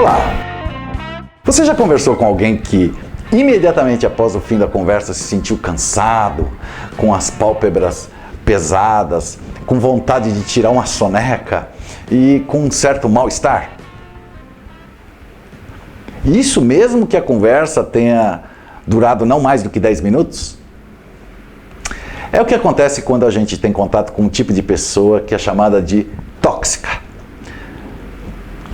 Olá! Você já conversou com alguém que imediatamente após o fim da conversa se sentiu cansado, com as pálpebras pesadas, com vontade de tirar uma soneca e com um certo mal-estar? Isso mesmo que a conversa tenha durado não mais do que 10 minutos? É o que acontece quando a gente tem contato com um tipo de pessoa que é chamada de tóxica.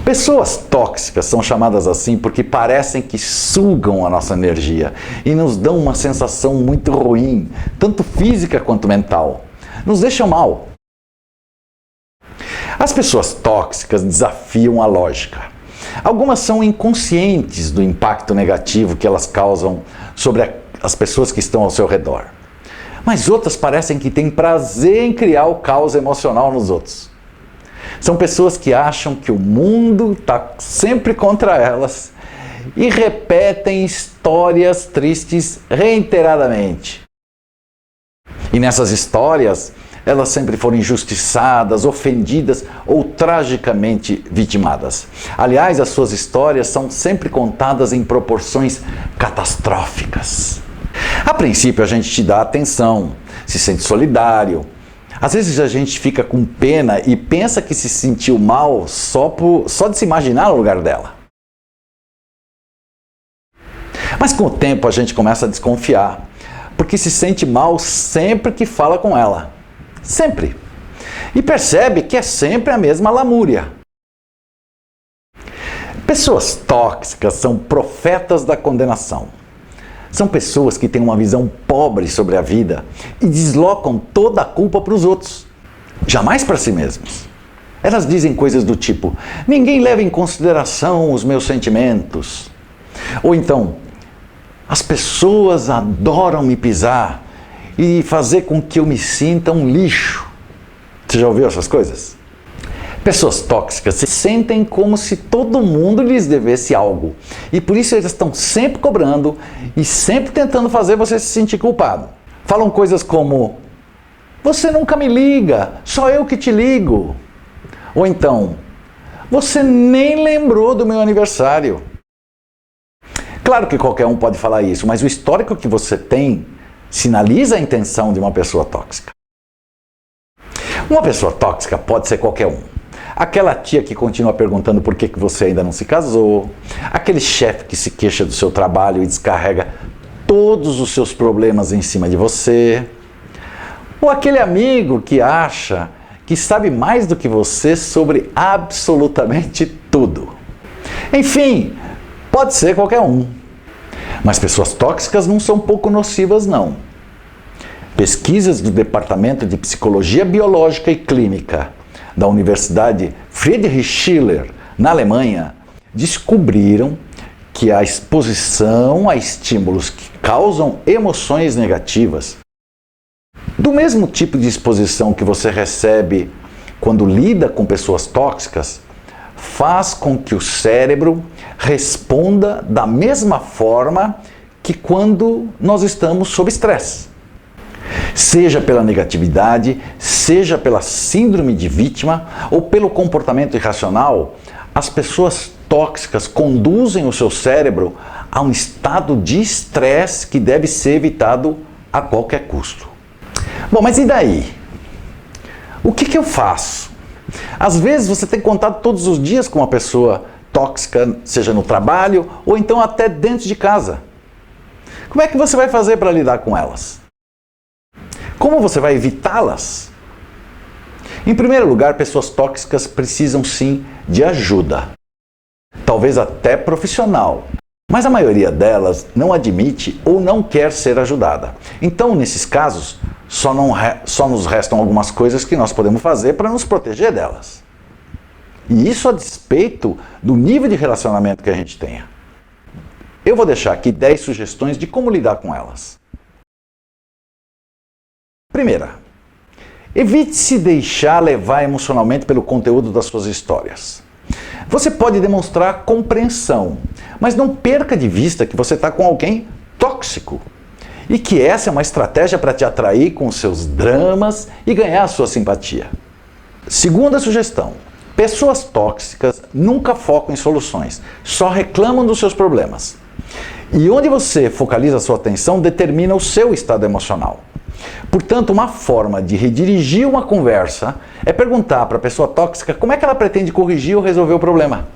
Pessoas tóxicas são chamadas assim porque parecem que sugam a nossa energia e nos dão uma sensação muito ruim, tanto física quanto mental. Nos deixam mal. As pessoas tóxicas desafiam a lógica. Algumas são inconscientes do impacto negativo que elas causam sobre as pessoas que estão ao seu redor. Mas outras parecem que têm prazer em criar o caos emocional nos outros. São pessoas que acham que o mundo está sempre contra elas e repetem histórias tristes reiteradamente. E nessas histórias, elas sempre foram injustiçadas, ofendidas ou tragicamente vitimadas. Aliás, as suas histórias são sempre contadas em proporções catastróficas. A princípio, a gente te dá atenção, se sente solidário. Às vezes a gente fica com pena e pensa que se sentiu mal só de se imaginar no lugar dela. Mas com o tempo a gente começa a desconfiar, porque se sente mal sempre que fala com ela. Sempre. E percebe que é sempre a mesma lamúria. Pessoas tóxicas são profetas da condenação. São pessoas que têm uma visão pobre sobre a vida e deslocam toda a culpa para os outros, jamais para si mesmos. Elas dizem coisas do tipo: ninguém leva em consideração os meus sentimentos. Ou então, as pessoas adoram me pisar e fazer com que eu me sinta um lixo. Você já ouviu essas coisas? Pessoas tóxicas se sentem como se todo mundo lhes devesse algo. E por isso eles estão sempre cobrando e sempre tentando fazer você se sentir culpado. Falam coisas como: você nunca me liga, só eu que te ligo. Ou então: você nem lembrou do meu aniversário. Claro que qualquer um pode falar isso, mas o histórico que você tem sinaliza a intenção de uma pessoa tóxica. Uma pessoa tóxica pode ser qualquer um. Aquela tia que continua perguntando por que você ainda não se casou, aquele chefe que se queixa do seu trabalho e descarrega todos os seus problemas em cima de você, ou aquele amigo que acha que sabe mais do que você sobre absolutamente tudo. Enfim, pode ser qualquer um. Mas pessoas tóxicas não são pouco nocivas, não. Pesquisas do Departamento de Psicologia Biológica e Clínica da Universidade Friedrich Schiller, na Alemanha, descobriram que a exposição a estímulos que causam emoções negativas, do mesmo tipo de exposição que você recebe quando lida com pessoas tóxicas, faz com que o cérebro responda da mesma forma que quando nós estamos sob estresse. Seja pela negatividade, seja pela síndrome de vítima ou pelo comportamento irracional, as pessoas tóxicas conduzem o seu cérebro a um estado de estresse que deve ser evitado a qualquer custo. Bom, mas e daí? O que eu faço? Às vezes você tem contato todos os dias com uma pessoa tóxica, seja no trabalho ou então até dentro de casa. Como é que você vai fazer para lidar com elas? Como você vai evitá-las? Em primeiro lugar, pessoas tóxicas precisam sim de ajuda, talvez até profissional, mas a maioria delas não admite ou não quer ser ajudada. Então, nesses casos, só nos restam algumas coisas que nós podemos fazer para nos proteger delas. E isso a despeito do nível de relacionamento que a gente tenha. Eu vou deixar aqui 10 sugestões de como lidar com elas. Primeira, evite se deixar levar emocionalmente pelo conteúdo das suas histórias. Você pode demonstrar compreensão, mas não perca de vista que você está com alguém tóxico e que essa é uma estratégia para te atrair com seus dramas e ganhar a sua simpatia. Segunda sugestão, Pessoas tóxicas nunca focam em soluções, só reclamam dos seus problemas. E onde você focaliza a sua atenção determina o seu estado emocional. Portanto, uma forma de redirigir uma conversa é perguntar para a pessoa tóxica como é que ela pretende corrigir ou resolver o problema.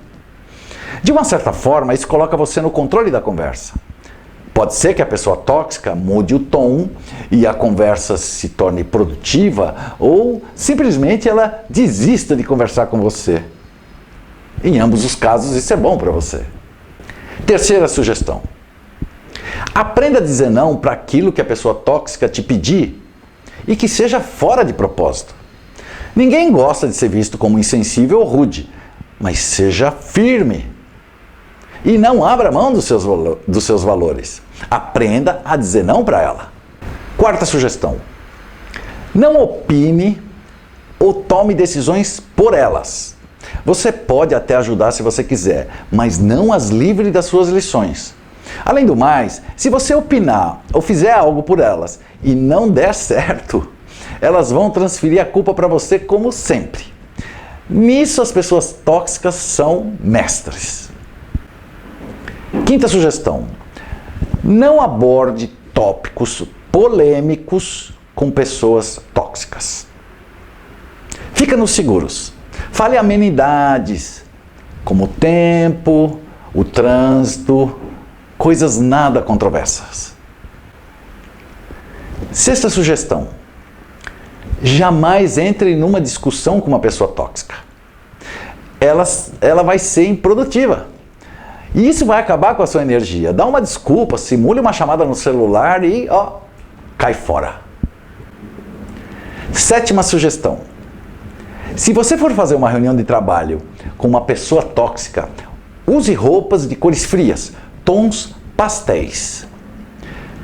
De uma certa forma, isso coloca você no controle da conversa. Pode ser que a pessoa tóxica mude o tom e a conversa se torne produtiva, ou simplesmente ela desista de conversar com você. Em ambos os casos, isso é bom para você. Terceira sugestão. Aprenda a dizer não para aquilo que a pessoa tóxica te pedir e que seja fora de propósito. Ninguém gosta de ser visto como insensível ou rude, mas seja firme. E não abra mão dos seus valores. Aprenda a dizer não para ela. Quarta sugestão. Não opine ou tome decisões por elas. Você pode até ajudar se você quiser, mas não as livre das suas lições. Além do mais, se você opinar ou fizer algo por elas e não der certo, elas vão transferir a culpa para você como sempre. Nisso as pessoas tóxicas são mestres. Quinta sugestão. Não aborde tópicos polêmicos com pessoas tóxicas. Fica nos seguros. Fale amenidades, como o tempo, o trânsito, coisas nada controversas. Sexta sugestão. Jamais entre numa discussão com uma pessoa tóxica. Ela vai ser improdutiva. E isso vai acabar com a sua energia. Dá uma desculpa, simule uma chamada no celular e, cai fora. Sétima sugestão. Se você for fazer uma reunião de trabalho com uma pessoa tóxica, use roupas de cores frias, tons pastéis.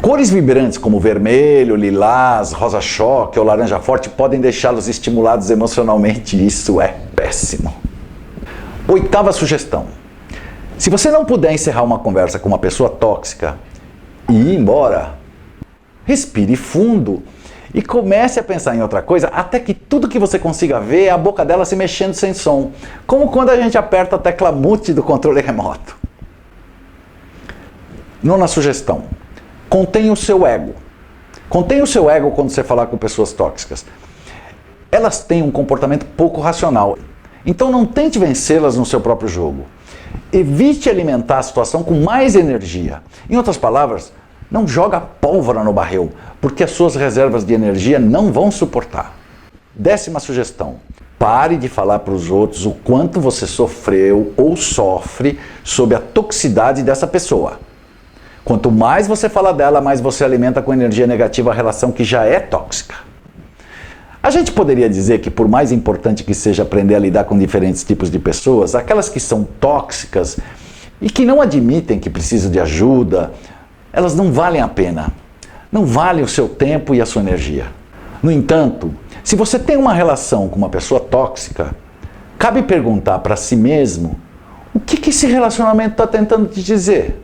Cores vibrantes como vermelho, lilás, rosa-choque ou laranja forte podem deixá-los estimulados emocionalmente e isso é péssimo. Oitava sugestão. Se você não puder encerrar uma conversa com uma pessoa tóxica e ir embora, respire fundo e comece a pensar em outra coisa até que tudo que você consiga ver é a boca dela se mexendo sem som, como quando a gente aperta a tecla mute do controle remoto. Nona sugestão. Contenha o seu ego. Contenha o seu ego quando você falar com pessoas tóxicas. Elas têm um comportamento pouco racional, então não tente vencê-las no seu próprio jogo. Evite alimentar a situação com mais energia. Em outras palavras, não joga pólvora no barril, porque as suas reservas de energia não vão suportar. Décima sugestão. Pare de falar para os outros o quanto você sofreu ou sofre sob a toxicidade dessa pessoa. Quanto mais você fala dela, mais você alimenta com energia negativa a relação que já é tóxica. A gente poderia dizer que por mais importante que seja aprender a lidar com diferentes tipos de pessoas, aquelas que são tóxicas e que não admitem que precisam de ajuda, elas não valem a pena. Não valem o seu tempo e a sua energia. No entanto, se você tem uma relação com uma pessoa tóxica, cabe perguntar para si mesmo o que esse relacionamento está tentando te dizer.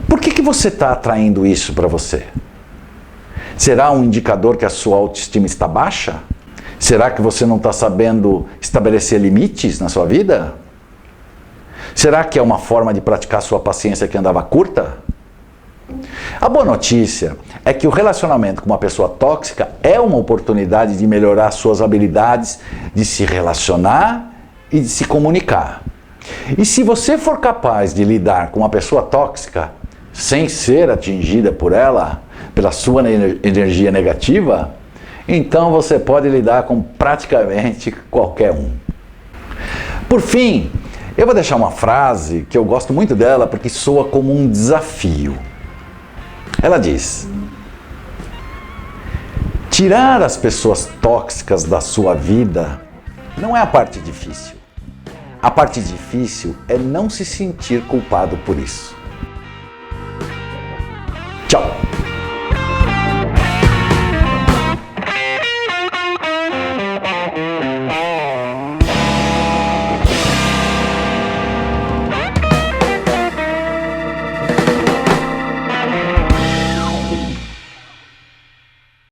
Por que você está atraindo isso para você? Será um indicador que a sua autoestima está baixa? Será que você não está sabendo estabelecer limites na sua vida? Será que é uma forma de praticar sua paciência que andava curta? A boa notícia é que o relacionamento com uma pessoa tóxica é uma oportunidade de melhorar suas habilidades de se relacionar e de se comunicar. E se você for capaz de lidar com uma pessoa tóxica sem ser atingida por ela, pela sua energia negativa, então você pode lidar com praticamente qualquer um. Por fim, eu vou deixar uma frase que eu gosto muito dela porque soa como um desafio. Ela diz: tirar as pessoas tóxicas da sua vida não é a parte difícil. A parte difícil é não se sentir culpado por isso.